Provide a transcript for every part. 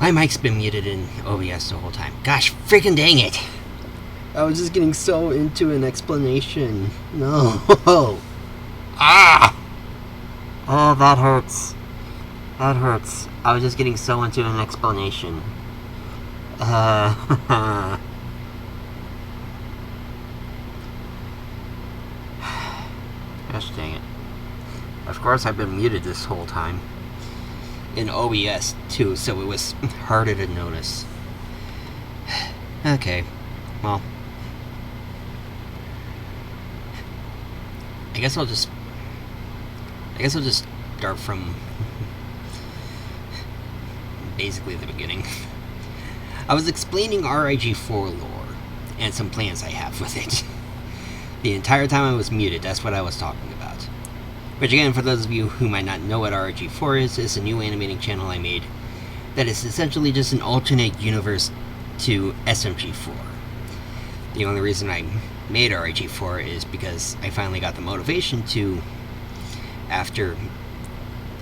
My mic's been muted in OBS the whole time. Gosh, freaking dang it! I was just getting so into an explanation. No. Ah! Oh, that hurts. That hurts. I was just getting so into an explanation. Gosh dang it. Of course I've been muted this whole time. In OBS too, so it was harder to notice. Okay, well, I guess I'll just start from basically the beginning. I was explaining RIG4 lore and some plans I have with it. The entire time I was muted, that's what I was talking about. Which again, for those of you who might not know what RIG4 is a new animating channel I made that is essentially just an alternate universe to SMG4. The only reason I made RIG4 is because I finally got the motivation to, after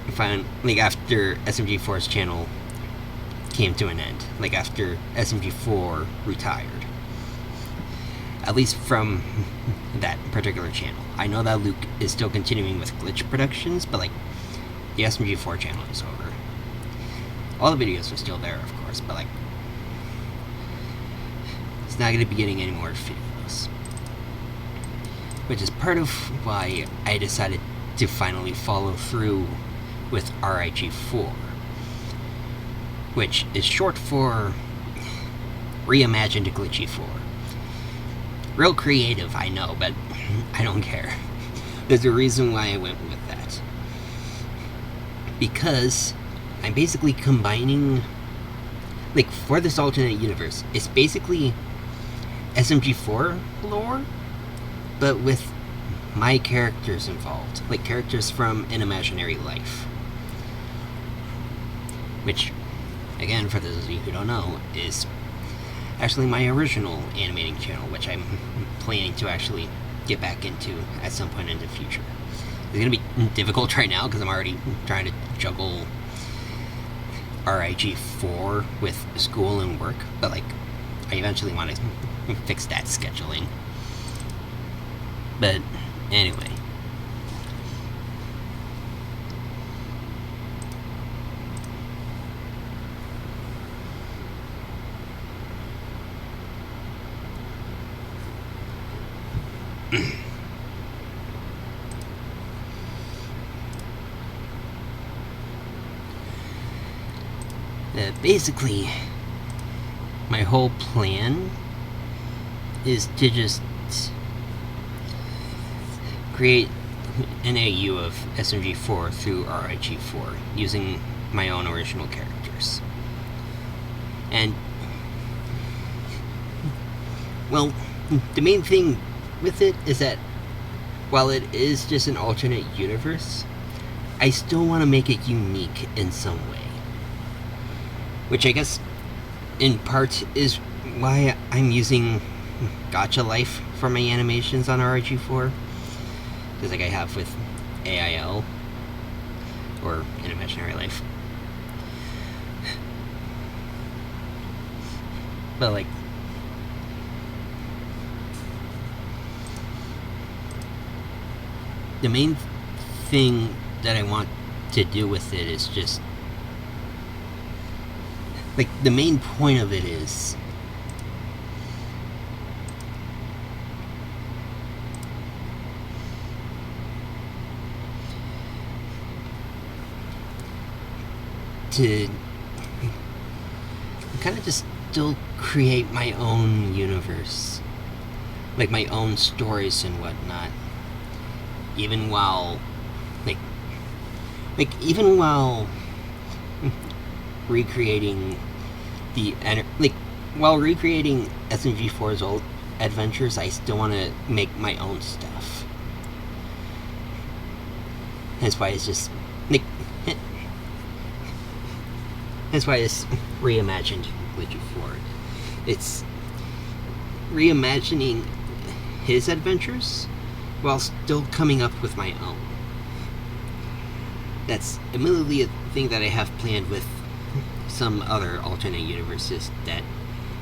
SMG4's channel came to an end, like after SMG4 retired. At least from that particular channel. I know that Luke is still continuing with Glitch Productions, but like, the SMG4 channel is over. All the videos are still there, of course, but like, it's not going to be getting any more videos. Which is part of why I decided to finally follow through with RIG4. Which is short for Reimagined Glitchy 4. Real creative, I know, but I don't care. There's a reason why I went with that. Because I'm basically combining, like, for this alternate universe, it's basically SMG4 lore, but with my characters involved. Like, characters from an imaginary life. Which, again, for those of you who don't know, is actually my original animating channel, which I'm planning to actually get back into at some point in the future. It's going to be difficult right now because I'm already trying to juggle RIG4 with school and work, but like, I eventually want to fix that scheduling. But anyway. Basically, my whole plan is to just create an AU of SMG4 through RIG4 using my own original characters. And, well, the main thing with it is that while it is just an alternate universe, I still want to make it unique in some way. Which I guess, in part, is why I'm using Gacha Life for my animations on RIG4. Just like I have with AIL, or an imaginary life. But like, the main thing that I want to do with it is just, like, the main point of it is to kind of just still create my own universe, like my own stories and whatnot, even while even while recreating while recreating SMG4's old adventures, I still want to make my own stuff. That's why it's just that's why it's reimagined Glitchy 4. It's reimagining his adventures while still coming up with my own. That's immediately a thing that I have planned with some other alternate universes that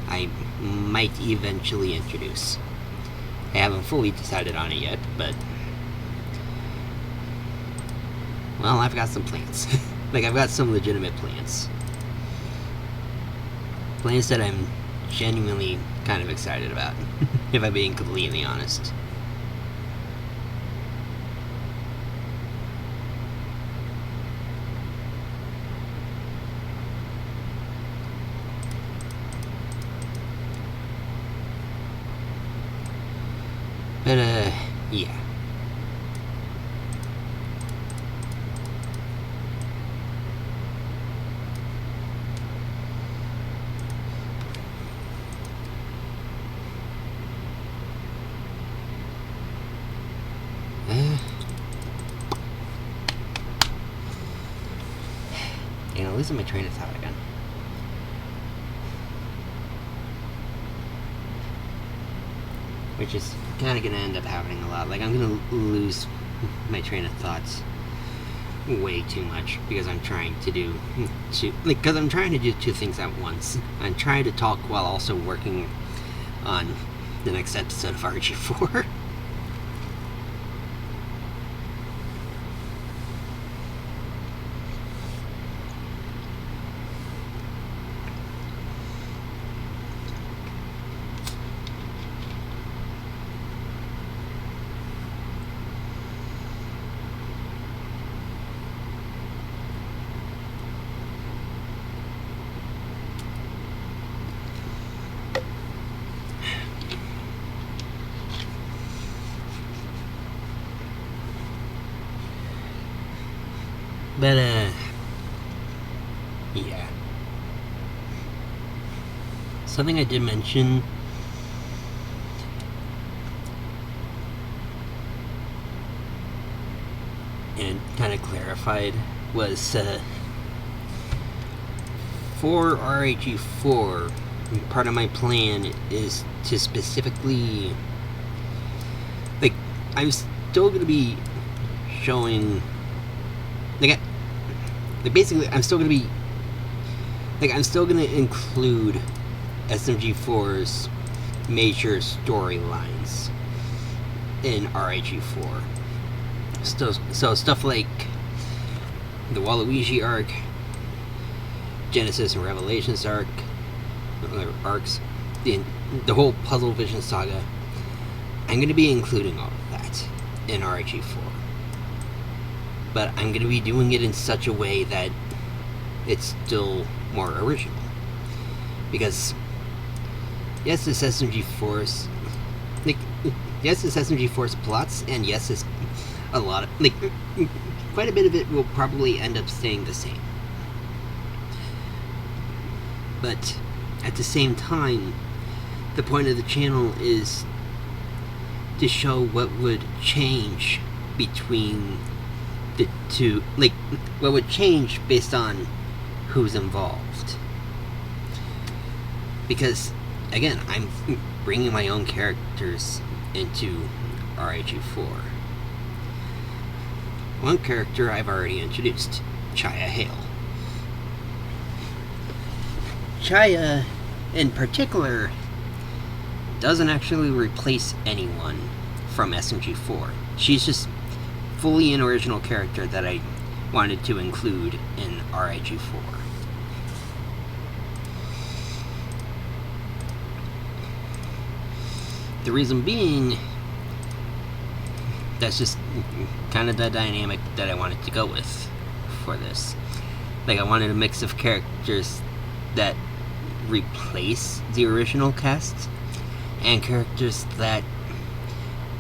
I might eventually introduce. I haven't fully decided on it yet, but well, I've got some plans. Like, I've got some legitimate plans. Plans that I'm genuinely kind of excited about, if I'm being completely honest. But, yeah. Losing my train of thought again. Which is kind of going to end up happening a lot. Like, I'm going to lose my train of thoughts way too much because I'm trying to do because I'm trying to do two things at once. I'm trying to talk while also working on the next episode of RIG4. But, yeah. Something I did mention and kind of clarified was, for RIG4, part of my plan is to specifically, like, I'm still going to be showing, basically, I'm still going to be, I'm still going to include SMG4's major storylines in RIG4. So stuff like the Waluigi arc, Genesis and Revelations arcs, the whole Puzzle Vision saga. I'm going to be including all of that in RIG4. But I'm going to be doing it in such a way that it's still more original. Because, yes, it's SMG4's, yes, it's SMG4's plots, and yes, it's a lot of, quite a bit of it will probably end up staying the same. But, at the same time, the point of the channel is to show what would change between the two, what would change based on who's involved. Because, again, I'm bringing my own characters into RIG4. One character I've already introduced, Chaya Hale. Chaya, in particular, doesn't actually replace anyone from SMG4. She's just fully an original character that I wanted to include in RIG4. The reason being, that's just kind of the dynamic that I wanted to go with for this. I wanted a mix of characters that replace the original cast and characters that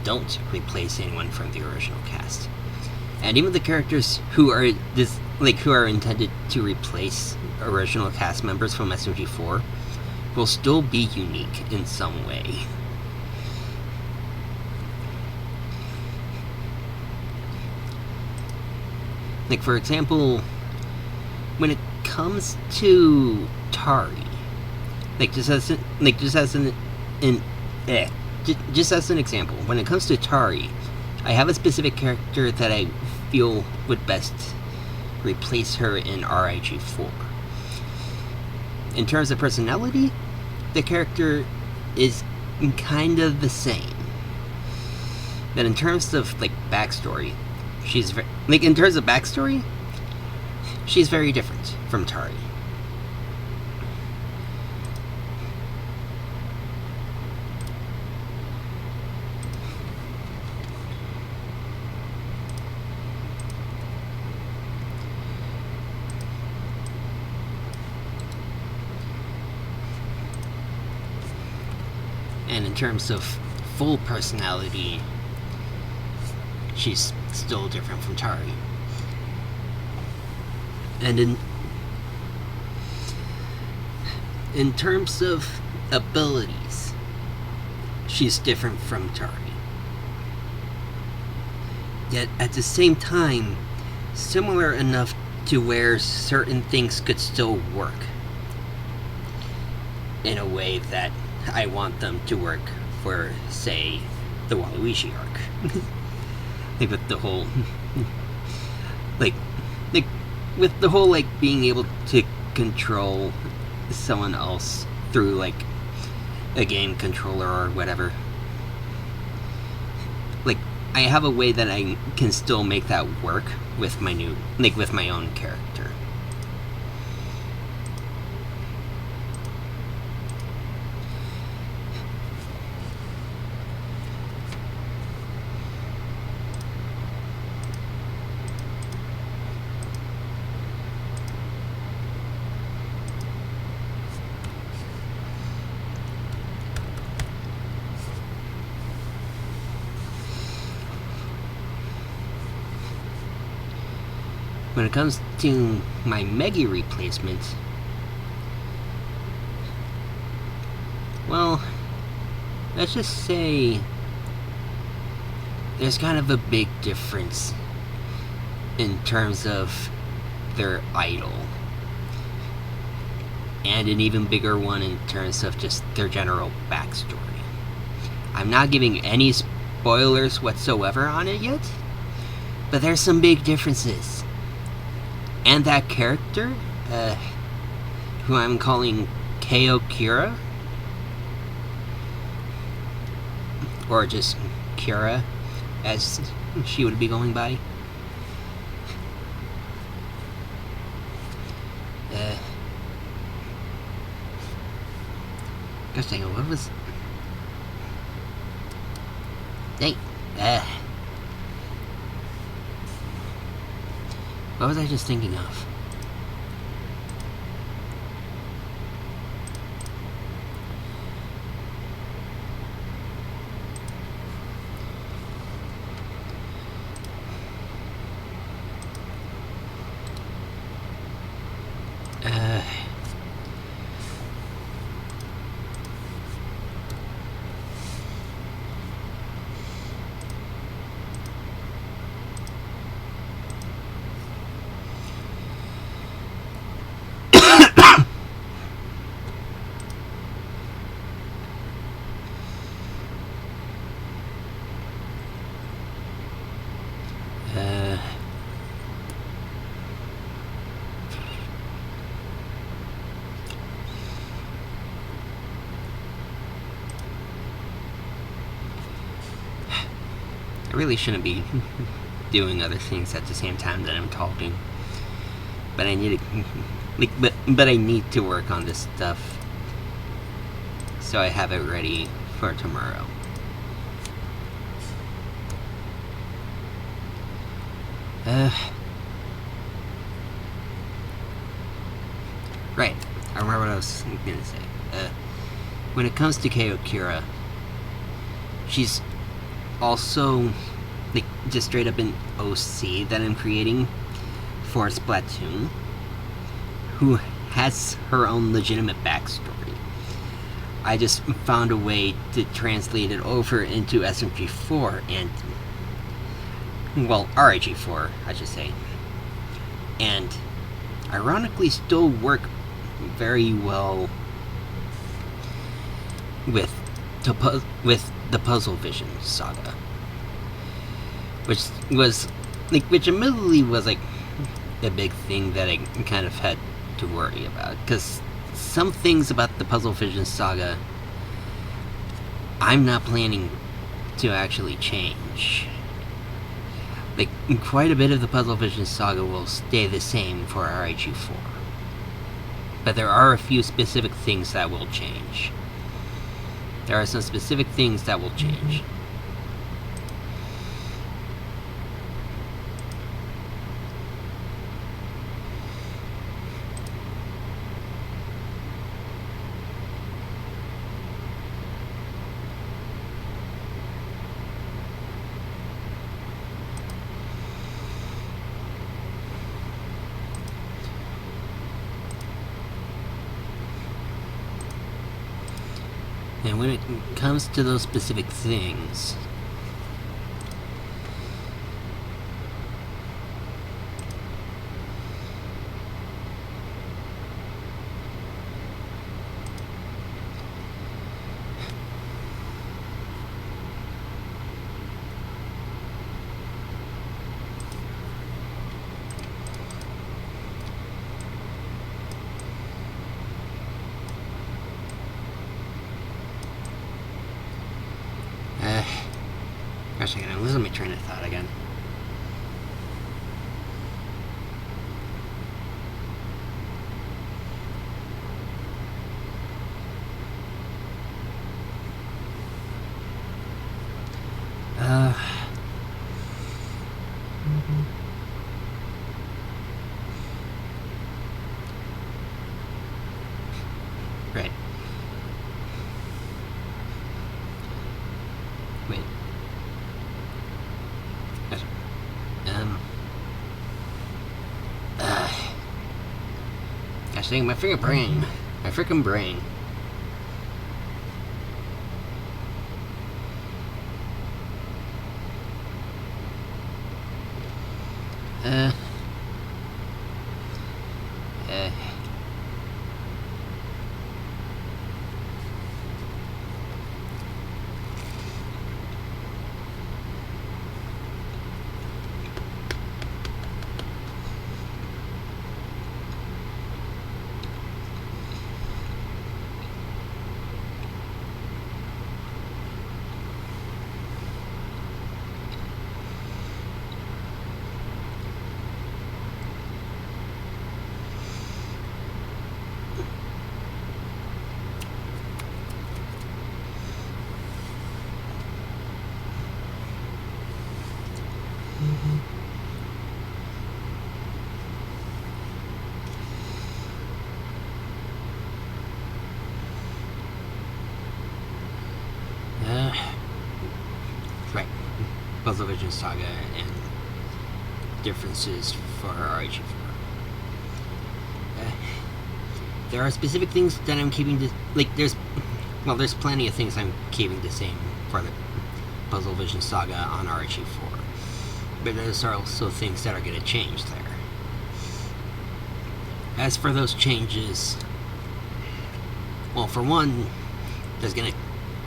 don't replace anyone from the original cast. And even the characters who are who are intended to replace original cast members from SMG4 will still be unique in some way. For example, when it comes to Tari, just as an example, when it comes to Tari, I have a specific character that I feel would best replace her in RIG4. in terms of personality, the character is kind of the same. But in terms of like backstory, she's she's very different from Tari. And in terms of full personality, she's still different from Tari. And in terms of abilities, she's different from Tari. Yet at the same time, similar enough to where certain things could still work in a way that I want them to work for, say, the Waluigi arc. Like with the whole with the whole being able to control someone else through like a game controller or whatever. Like I have a way that I can still make that work with my with my own character. When it comes to my Meggy replacement, well, let's just say there's kind of a big difference in terms of their idol, and an even bigger one in terms of just their general backstory. I'm not giving any spoilers whatsoever on it yet, but there's some big differences. And that character, who I'm calling Keo Kira, or just Kira, as she would be going by. Gosh dang it, what was... Hey, what was I just thinking of? I really shouldn't be doing other things at the same time that I'm talking, but I need to, but I need to work on this stuff so I have it ready for tomorrow. Right, I remember what I was gonna say. When it comes to Keo Kira, she's also just straight up an OC that I'm creating for Splatoon, who has her own legitimate backstory. I just found a way to translate it over into SMG4 and, well, RIG4, I should say, and ironically still work very well with the Puzzle Vision saga, which admittedly was a big thing that I kind of had to worry about, because some things about the Puzzle Vision saga I'm not planning to actually change. Like, quite a bit of the Puzzle Vision saga will stay the same for RIG4. But there are a few specific things that will change. There are some specific things that will change. And when it comes to those specific things, gosh, I'm losing my train of thought again. Right. Wait. Gosh dang, my freaking brain. My freaking brain. Right. Puzzle Vision Saga and differences for RIG4. There are specific things that I'm keeping the there's plenty of things I'm keeping the same for the Puzzle Vision Saga on RIG4. But there's also things that are going to change there. As for those changes, well, for one, there's going to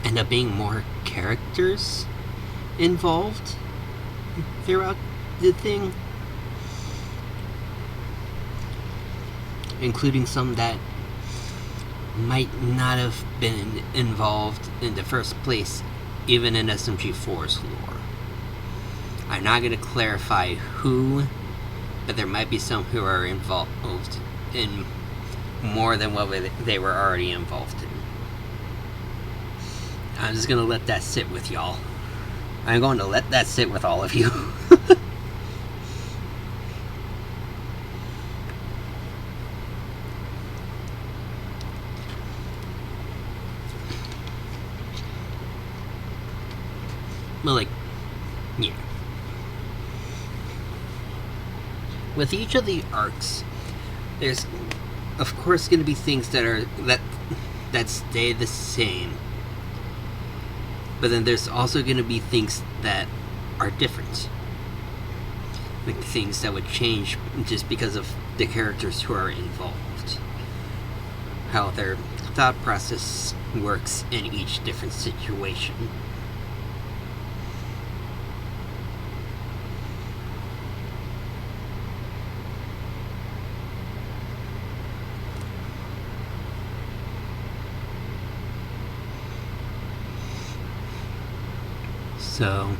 end up being more characters involved throughout the thing, including some that might not have been involved in the first place, even in SMG4's lore. I'm not going to clarify who, but there might be some who are involved in more than what they were already involved in. I'm just going to let that sit with y'all. I'm going to let that sit with all of you. But yeah. With each of the arcs, there's of course going to be things that stay the same. But then there's also going to be things that are different. Like things that would change just because of the characters who are involved. How their thought process works in each different situation. So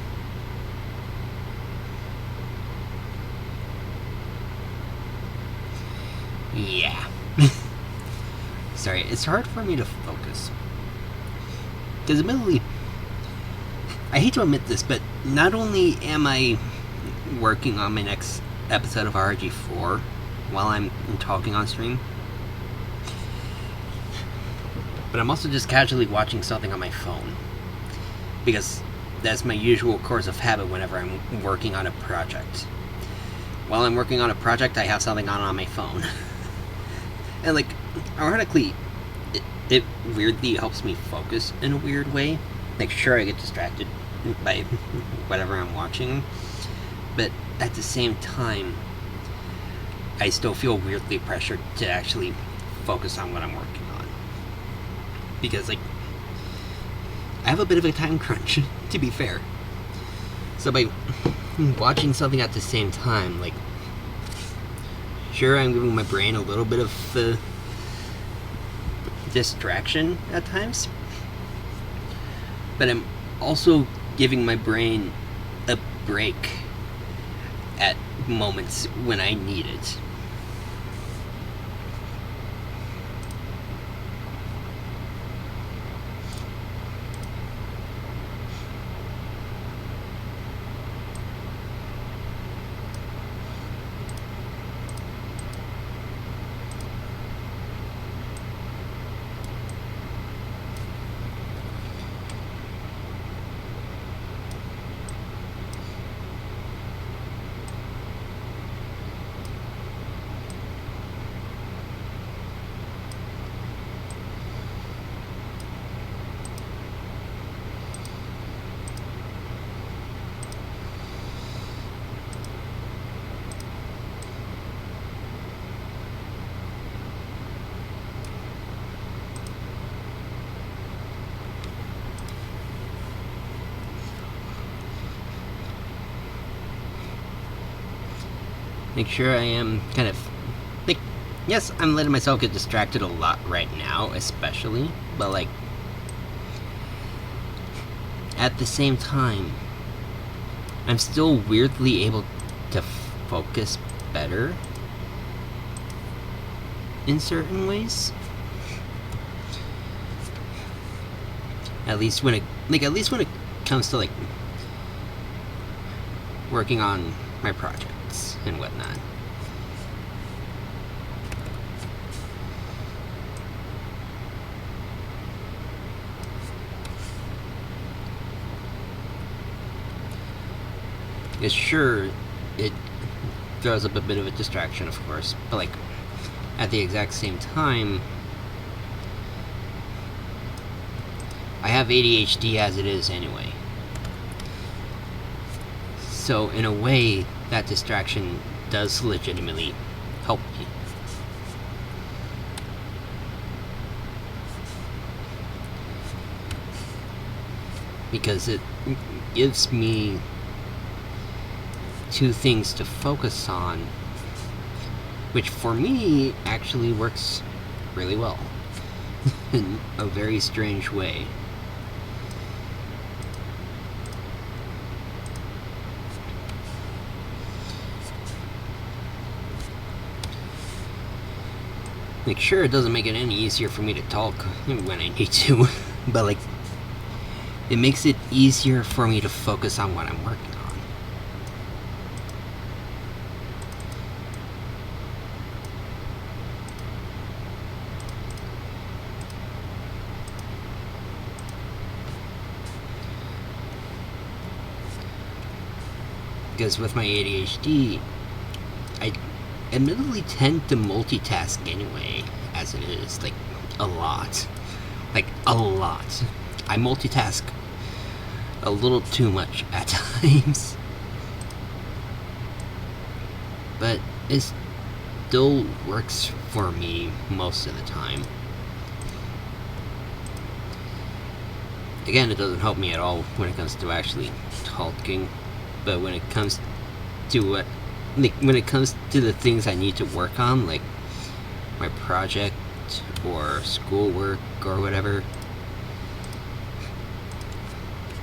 yeah. Sorry, it's hard for me to focus. Because admittedly, I hate to admit this, but not only am I working on my next episode of RIG4 while I'm talking on stream, but I'm also just casually watching something on my phone. Because that's my usual course of habit whenever I'm working on a project. While I'm working on a project, I have something on my phone. And like, ironically, it weirdly helps me focus in a weird way. Like, sure, I get distracted by whatever I'm watching, but at the same time, I still feel weirdly pressured to actually focus on what I'm working on. Because, like, I have a bit of a time crunch, to be fair. So by watching something at the same time, like, sure, I'm giving my brain a little bit of distraction at times, but I'm also giving my brain a break at moments when I need it. Make sure I am kind of, like, yes, I'm letting myself get distracted a lot right now, especially, but like, at the same time, I'm still weirdly able to focus better in certain ways. At least when it comes to like working on my projects and whatnot. It's sure, it throws up a bit of a distraction, of course, but like at the exact same time, I have ADHD as it is anyway. So in a way, that distraction does legitimately help me. Because it gives me two things to focus on, which for me actually works really well in a very strange way. Like, sure, it doesn't make it any easier for me to talk when I need to, but like, it makes it easier for me to focus on what I'm working on. Because with my ADHD, I admittedly tend to multitask anyway, as it is, like, a lot. Like, a lot. I multitask a little too much at times. But it still works for me most of the time. Again, it doesn't help me at all when it comes to actually talking, but when it comes to when it comes to the things I need to work on, like my project or schoolwork or whatever,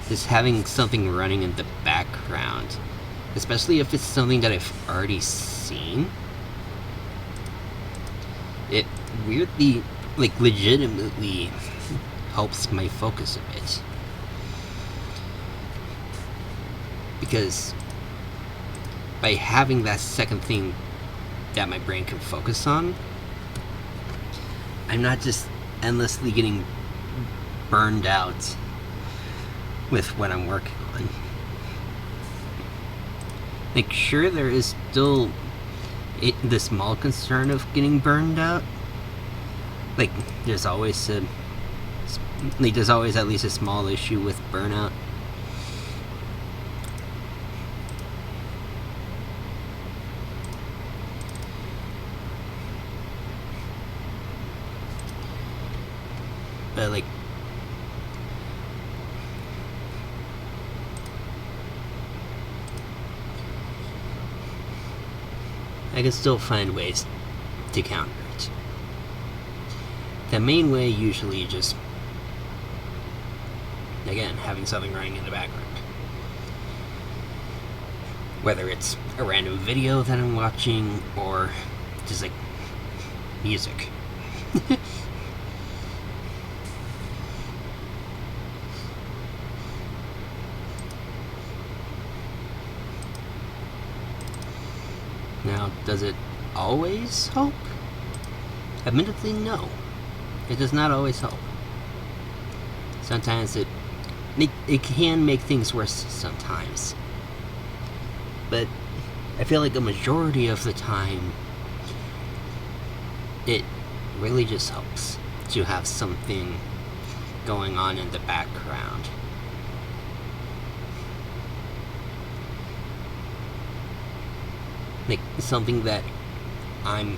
Just having something running in the background, especially if it's something that I've already seen, it weirdly, like, legitimately helps my focus a bit. Because by having that second thing that my brain can focus on, I'm not just endlessly getting burned out with what I'm working on. Like, sure, there is still the small concern of getting burned out. Like, there's always at least a small issue with burnout. But, like, I can still find ways to counter it. The main way usually just, again, having something running in the background. Whether it's a random video that I'm watching or just like music. Now, does it always help? Admittedly, no. It does not always help. Sometimes it can make things worse sometimes. But I feel like a majority of the time, it really just helps to have something going on in the background. Like, something that I'm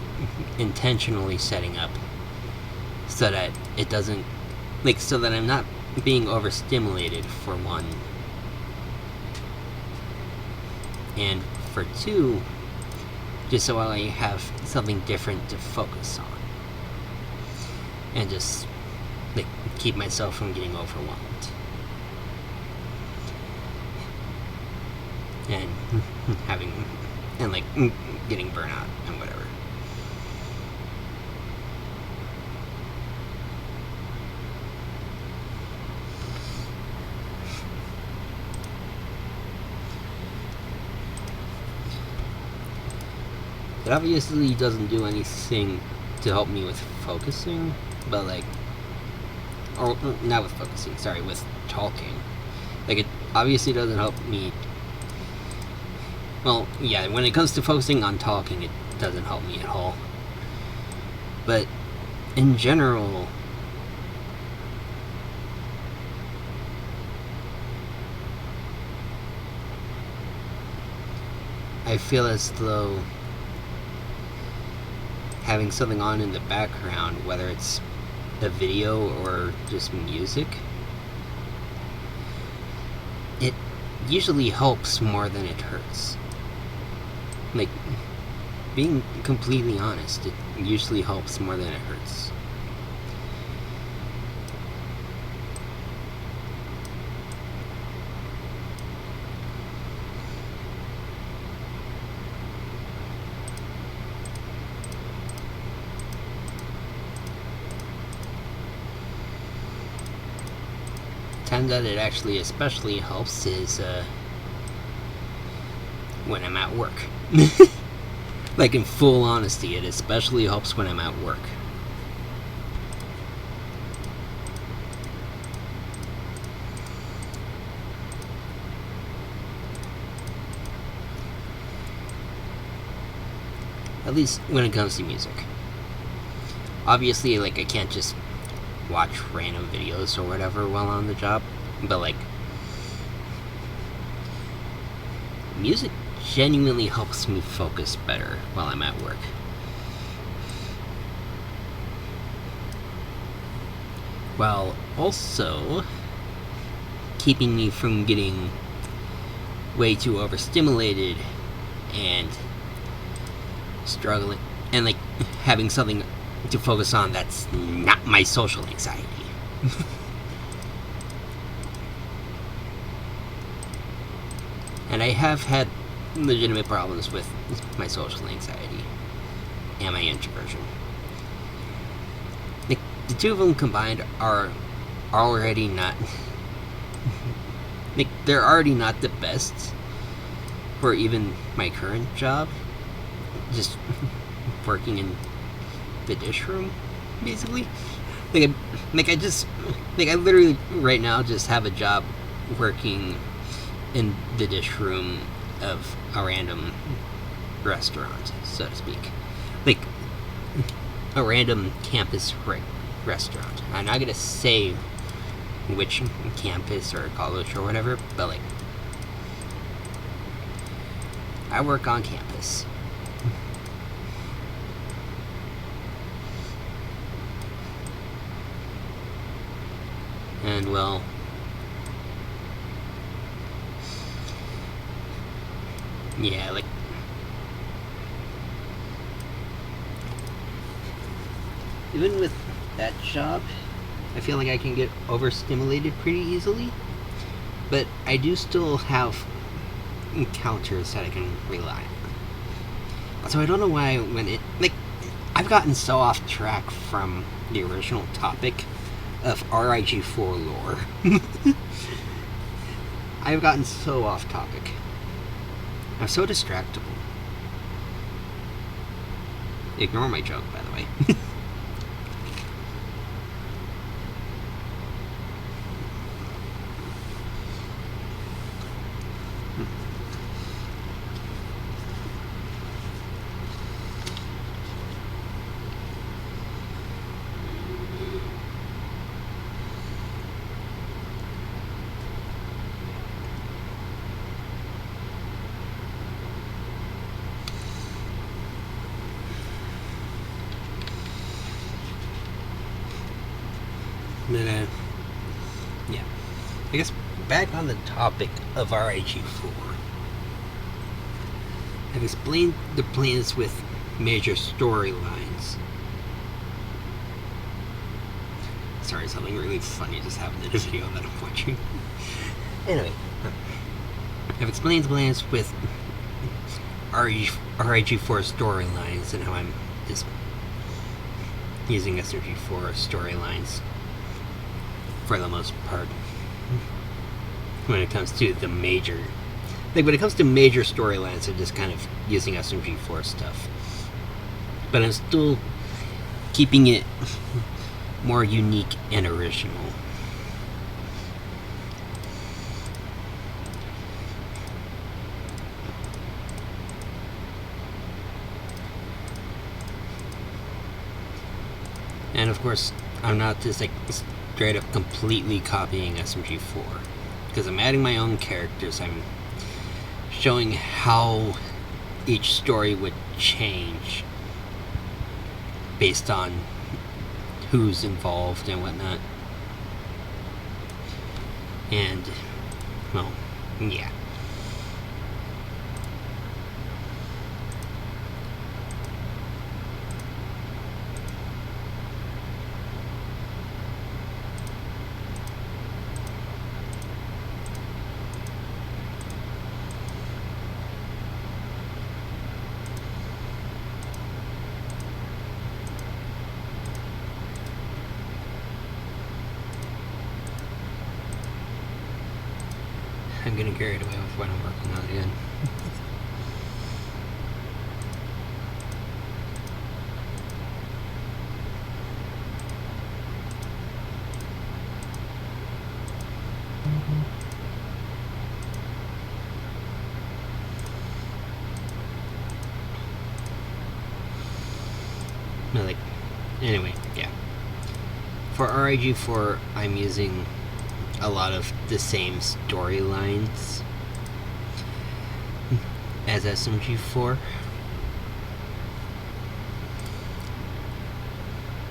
intentionally setting up so that it doesn't, like, so that I'm not being overstimulated, for one. And for two, just so I have something different to focus on. And just, like, keep myself from getting overwhelmed. And like, getting burnout and whatever. It obviously doesn't do anything to help me with focusing, but like, or not with focusing, sorry, with talking. Like, it obviously doesn't help me. Well, yeah, when it comes to focusing on talking, it doesn't help me at all. But in general, I feel as though having something on in the background, whether it's a video or just music, it usually helps more than it hurts. Like, being completely honest, it usually helps more than it hurts. Time that it actually especially helps is when I'm at work. Like, in full honesty, it especially helps when I'm at work. At least when it comes to music. Obviously, like, I can't just watch random videos or whatever while on the job, but like, music genuinely helps me focus better while I'm at work. While also keeping me from getting way too overstimulated and struggling, and like having something to focus on that's not my social anxiety. And I have had legitimate problems with my social anxiety and my introversion. The two of them combined are already not... they're already not the best for even my current job. Just working in the dish room, basically. I literally right now just have a job working in the dish room of a random restaurant, so to speak. Like, a random campus restaurant. I'm not gonna say which campus or college or whatever, but like, I work on campus. And well, yeah, like, even with that job, I feel like I can get overstimulated pretty easily, but I do still have encounters that I can rely on. So I don't know why I've gotten so off track from the original topic of RIG4 lore. I've gotten so off topic. I'm so distractible. Ignore my joke, by the way. But, yeah. I guess back on the topic of RIG4. I've explained the plans with major storylines. Sorry, something really funny just happened in the video that I'm watching. Anyway, I've explained the plans with RIG4 storylines and how I'm just using SRG4 storylines for the most part when it comes to the major, when it comes to major storylines, I'm just kind of using SMG4 stuff, but I'm still keeping it more unique and original. And of course, I'm not just like straight up completely copying SMG4, because I'm adding my own characters. I'm showing how each story would change based on who's involved and whatnot. And, well, yeah. I'm getting carried away with what I'm working on again. No, like, anyway, yeah. For RIG4, I'm using a lot of the same storylines as SMG4,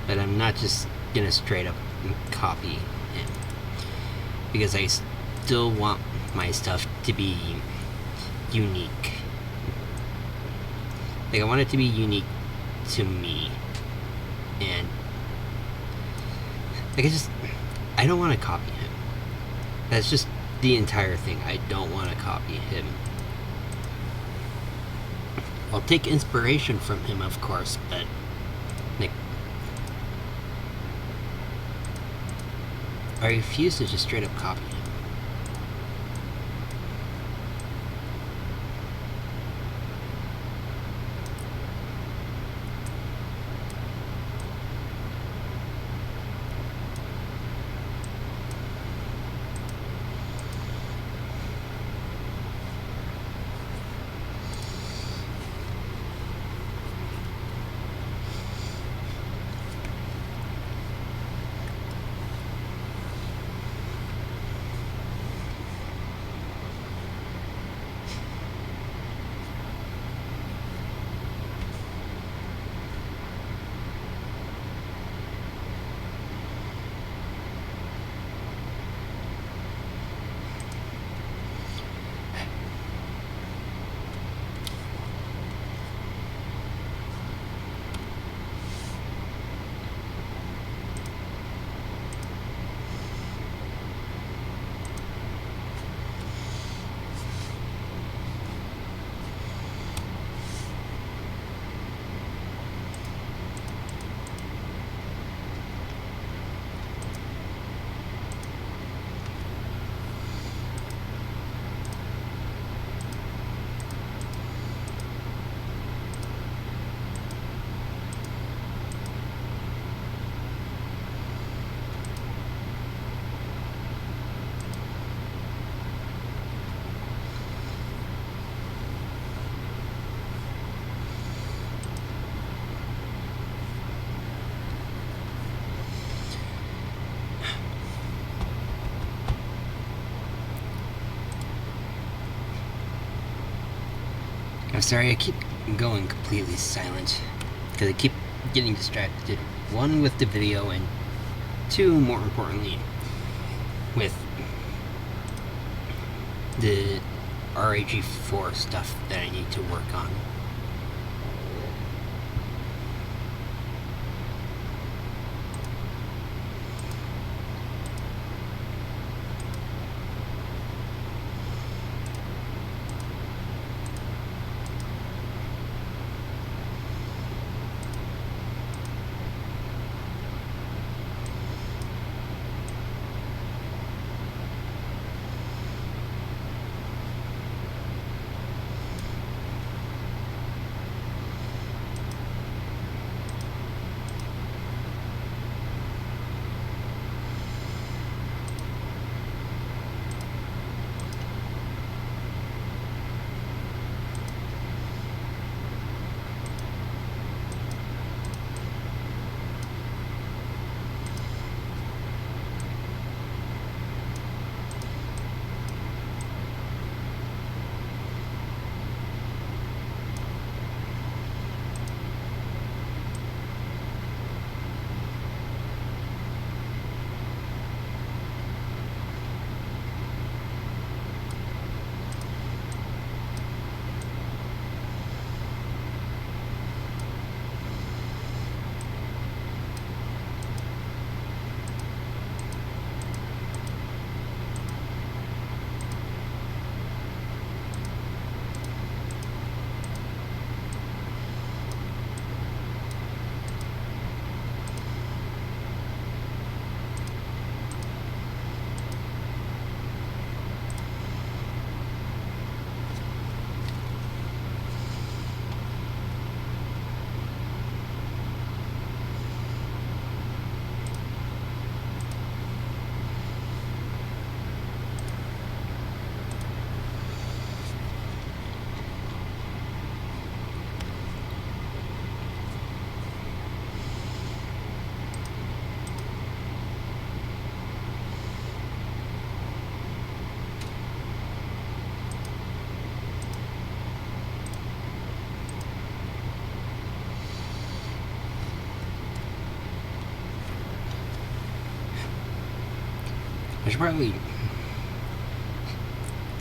but I'm not just gonna straight up copy him, because I still want my stuff to be unique. Like, I want it to be unique to me, and like, I don't want to copy him. That's just the entire thing. I don't want to copy him. I'll take inspiration from him, of course, but like, I refuse to just straight up copy him. I'm sorry, I keep going completely silent because I keep getting distracted. One, with the video, and two, more importantly, with the RIG4 stuff that I need to work on.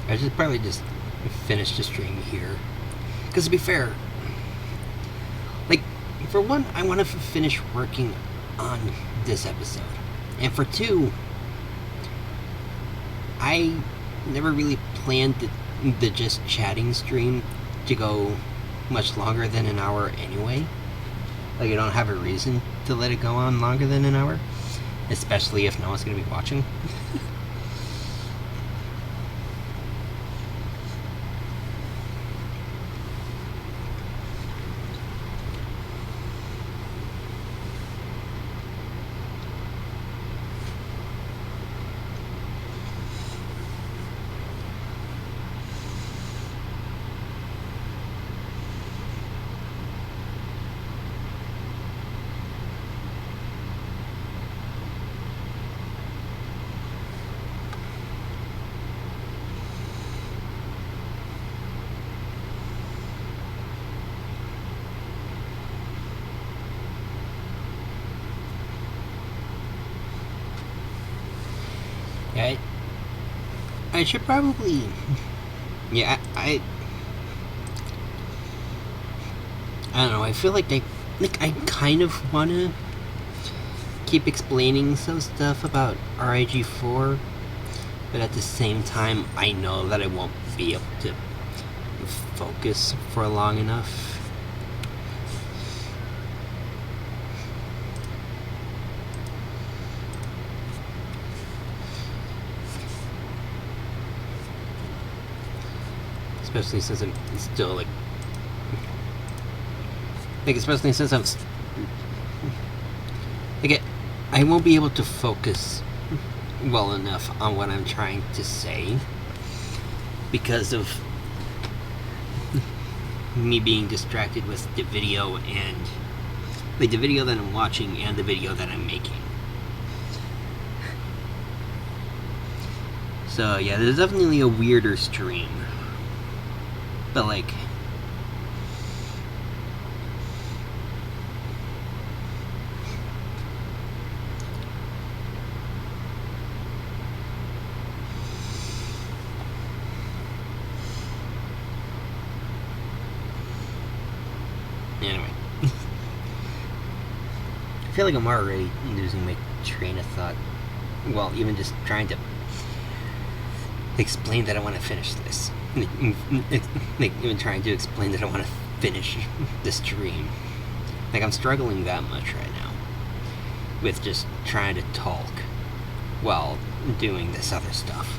I should probably just finish the stream here. Because to be fair, like, for one, I want to finish working on this episode. And for two, I never really planned the just chatting stream to go much longer than an hour anyway. Like, I don't have a reason to let it go on longer than an hour, especially if no one's going to be watching. I should probably... Yeah, I don't know, I feel like I kind of want to keep explaining some stuff about RIG4, but at the same time, I know that I won't be able to focus for long enough. Especially since I'm still, like, especially since I'm, like, I won't be able to focus well enough on what I'm trying to say because of me being distracted with the video and, like, the video that I'm watching and the video that I'm making. So, yeah, there's definitely a weirder stream. But, like, anyway. I feel like I'm already losing my train of thought. Well, even just trying to explain that I want to finish this. Like, even trying to explain that I want to finish the stream. Like, I'm struggling that much right now with just trying to talk while doing this other stuff.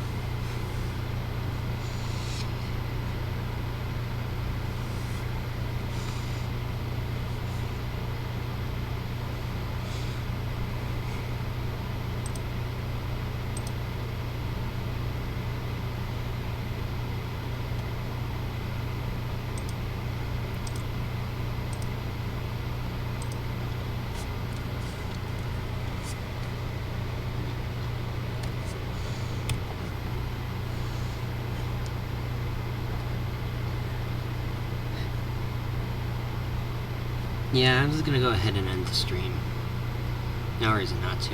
Yeah, I'm just gonna go ahead and end the stream. No reason not to.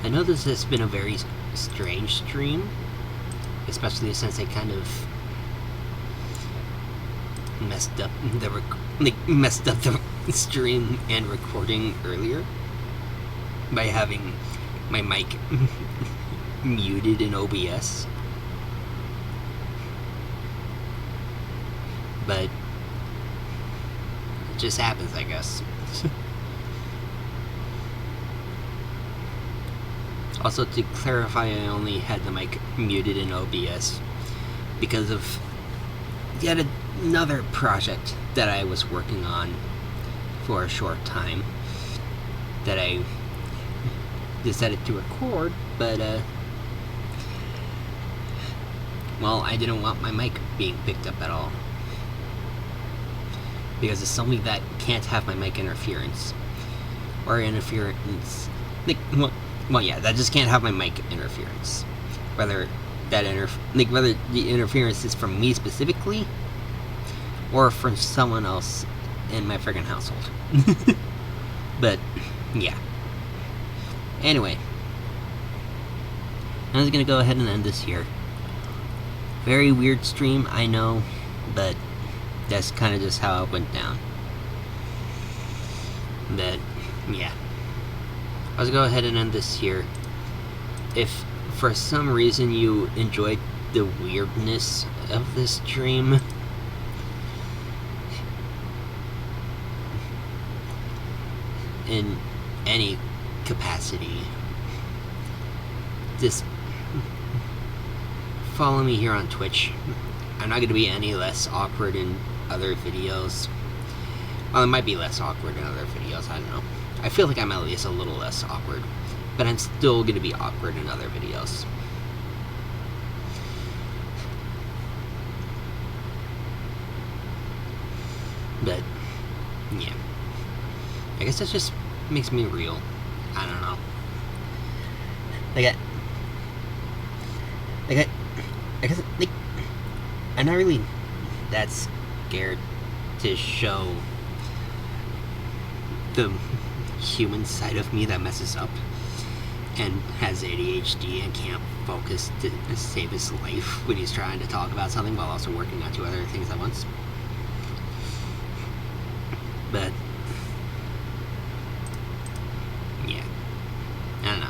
I know this has been a very strange stream, especially since I kind of messed up the stream and recording earlier by having my mic muted in OBS. But it just happens, I guess. Also, to clarify, I only had the mic muted in OBS because of yet another project that I was working on for a short time that I decided to record, but well, I didn't want my mic being picked up at all because it's something that can't have my mic interference or interference, like, well, yeah, that just can't have my mic interference. Whether that whether the interference is from me specifically or from someone else in my friggin' household. But yeah. Anyway, I'm just gonna go ahead and end this here. Very weird stream, I know, but that's kind of just how it went down. But yeah. Let's go ahead and end this here. If for some reason you enjoyed the weirdness of this stream, in any capacity, just follow me here on Twitch. I'm not going to be any less awkward in other videos. Well, it might be less awkward in other videos, I don't know. I feel like I'm at least a little less awkward, but I'm still going to be awkward in other videos. But, yeah. I guess that just makes me real. I don't know. I guess, like, I'm not really that scared to show the human side of me that messes up and has ADHD and can't focus to save his life when he's trying to talk about something while also working on 2 other things at once. But, yeah, I don't know.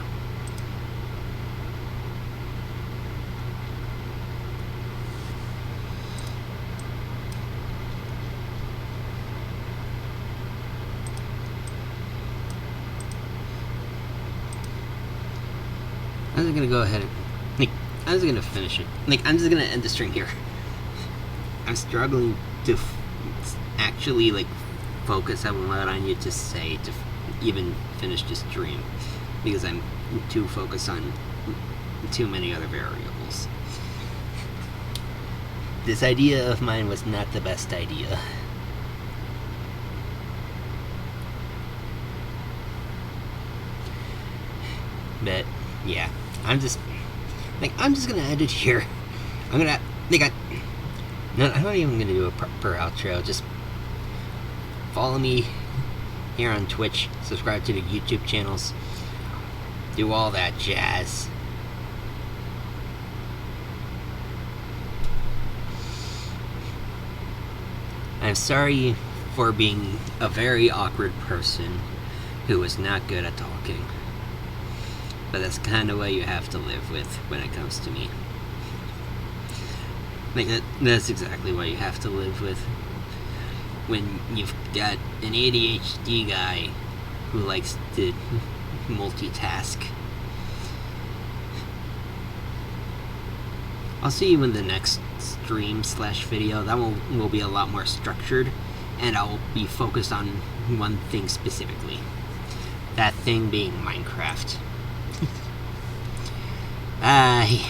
I'm just gonna go ahead and, like, I'm just gonna finish it. Like, I'm just gonna end the stream here. I'm struggling to actually, like, focus on what I need to say to even finish this stream, because I'm too focused on too many other variables. This idea of mine was not the best idea. But, yeah. I'm just gonna end it here. I'm not even gonna do a proper outro. Just follow me here on Twitch, subscribe to the YouTube channels, do all that jazz. I'm sorry for being a very awkward person who is not good at talking. But that's kind of what you have to live with when it comes to me. Like, that's exactly what you have to live with when you've got an ADHD guy who likes to multitask. I'll see you in the next stream/video. That will be a lot more structured, and I'll be focused on one thing specifically. That thing being Minecraft. Bye.